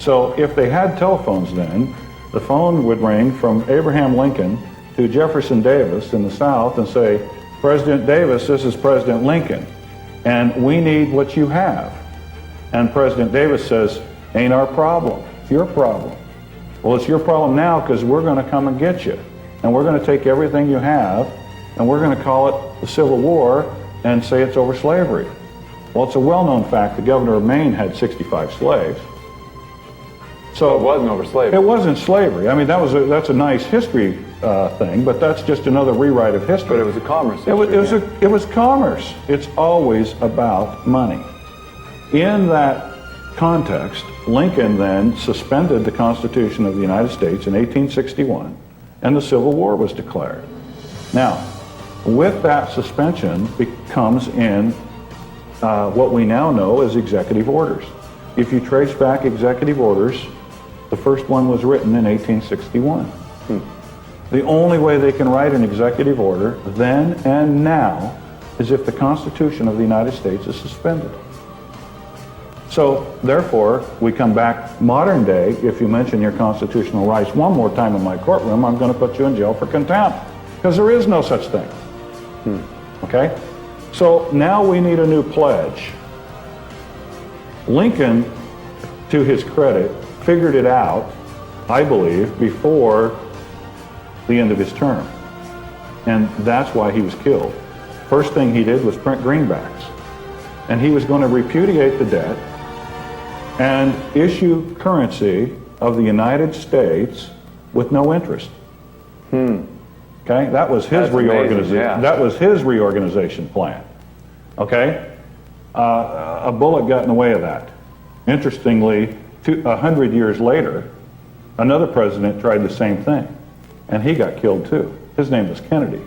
So if they had telephones then, the phone would ring from Abraham Lincoln to Jefferson Davis in the South and say, President Davis, this is President Lincoln, and we need what you have. And President Davis says, ain't our problem, it's your problem. Well, it's your problem now because we're going to come and get you. And we're going to take everything you have, and we're going to call it the Civil War and say it's over slavery. Well, it's a well-known fact the governor of Maine had 65 slaves. So it wasn't over slavery. It wasn't slavery. I mean, that's a nice history thing, but that's just another rewrite of history. But it was a commerce issue. It was commerce. It's always about money. In that context, Lincoln then suspended the Constitution of the United States in 1861, and the Civil War was declared. Now, with that suspension comes in what we now know as executive orders. If you trace back executive orders, the first one was written in 1861. The only way they can write an executive order then and now is if the Constitution of the United States is suspended. So, therefore, we come back modern day. If you mention your constitutional rights one more time in my courtroom, I'm going to put you in jail for contempt, because there is no such thing. Okay? So now we need a new pledge. Lincoln, to his credit, figured it out, I believe, before the end of his term. And that's why he was killed. First thing he did was print greenbacks. And he was going to repudiate the debt and issue currency of the United States with no interest. Okay, that was his reorganization. Yeah. That was his reorganization plan. Okay, a bullet got in the way of that. Interestingly, 100 years later, another president tried the same thing, and he got killed too. His name was Kennedy.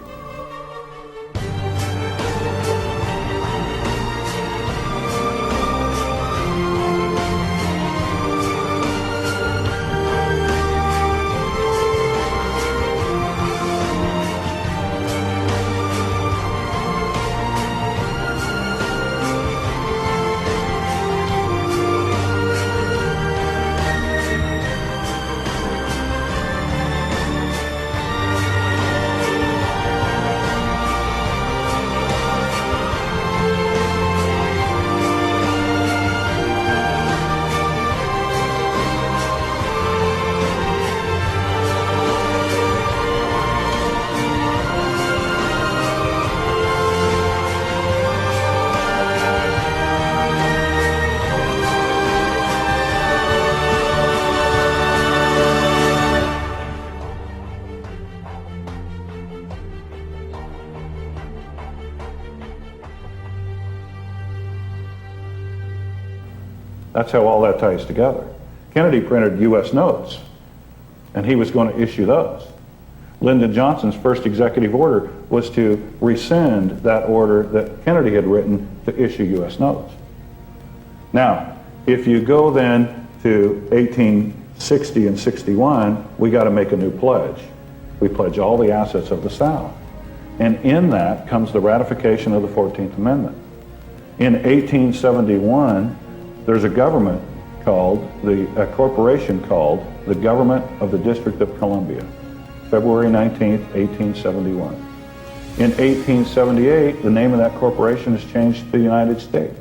That's how all that ties together. Kennedy printed U.S. notes, and he was going to issue those. Lyndon Johnson's first executive order was to rescind that order that Kennedy had written to issue U.S. notes. Now, if you go then to 1860 and 61, we got to make a new pledge. We pledge all the assets of the South. And in that comes the ratification of the 14th Amendment. In 1871, there's a government called, a corporation called the Government of the District of Columbia, February 19th, 1871. In 1878, the name of that corporation is changed to the United States.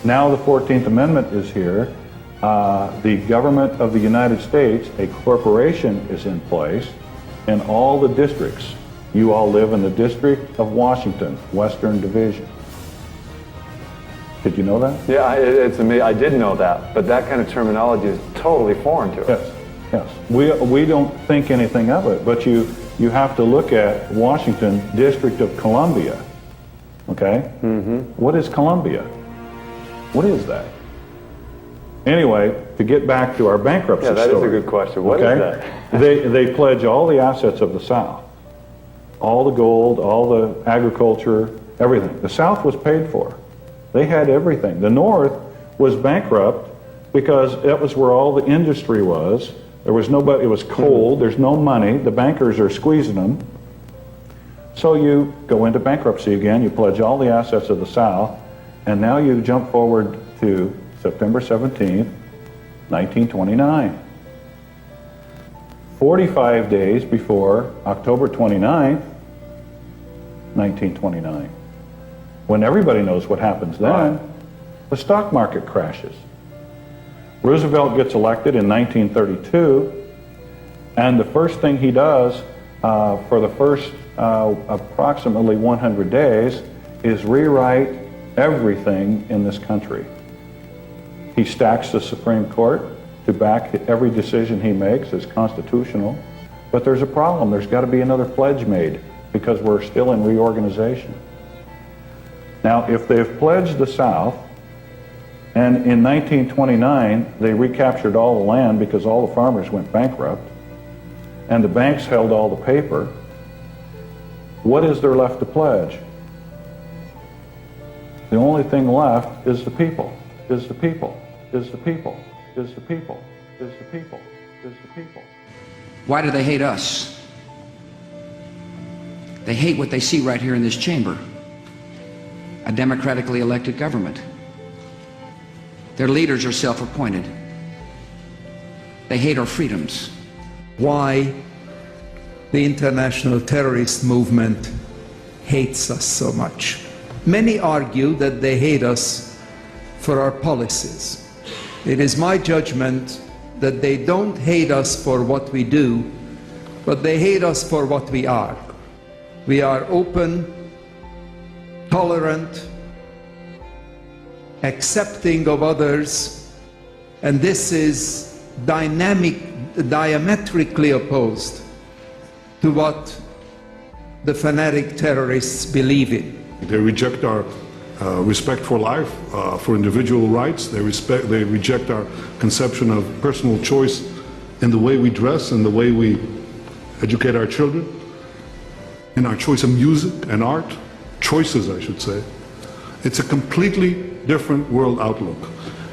Now the 14th Amendment is here. The government of the United States, a corporation is in place, and all the districts. You all live in the District of Washington, Western Division. Did you know that? Yeah, it's amazing. I did know that, but that kind of terminology is totally foreign to us. Yes, yes. We don't think anything of it, but you have to look at Washington, District of Columbia. Okay? What is Columbia? What is that? Anyway, to get back to our bankruptcy story. Yeah, that is a good question. What is that? They pledge all the assets of the South. All the gold, all the agriculture, Everything. The South was paid for. They had everything. The North was bankrupt because that was where all the industry was. There was nobody, it was cold, there's no money, the bankers are squeezing them. So you go into bankruptcy again, you pledge all the assets of the South, and now you jump forward to September 17th, 1929. 45 days before October 29th, 1929. When everybody knows what happens then, the stock market crashes. Roosevelt gets elected in 1932, and the first thing he does for the first approximately 100 days is rewrite everything in this country. He stacks the Supreme Court to back every decision he makes as constitutional, but there's a problem. There's got to be another pledge made because we're still in reorganization. Now, if they've pledged the South, and in 1929 they recaptured all the land because all the farmers went bankrupt, and the banks held all the paper, what is there left to pledge? The only thing left is the people, is the people, is the people, is the people, is the people, is the people. Why do they hate us? They hate what they see right here in this chamber. A democratically elected government. Their leaders are self-appointed. They hate our freedoms. Why the international terrorist movement hates us so much. Many argue that they hate us for our policies. It is my judgment that they don't hate us for what we do, but they hate us for what we are. We are open, tolerant, accepting of others, and this is diametrically opposed to what the fanatic terrorists believe in. They reject our respect for life, for individual rights. They reject our conception of personal choice in the way we dress and the way we educate our children, in our choice of music and art, choices I should say. It's a completely different world outlook.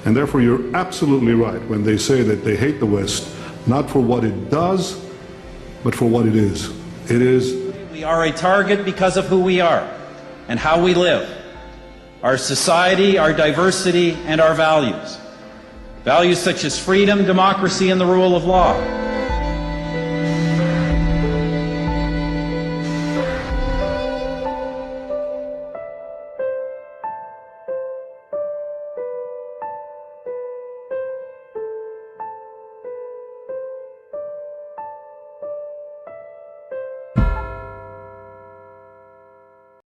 And therefore you're absolutely right when they say that they hate the West, not for what it does, but for what it is. It is. We are a target because of who we are and how we live, our society, our diversity, and our values. Values such as freedom, democracy, and the rule of law.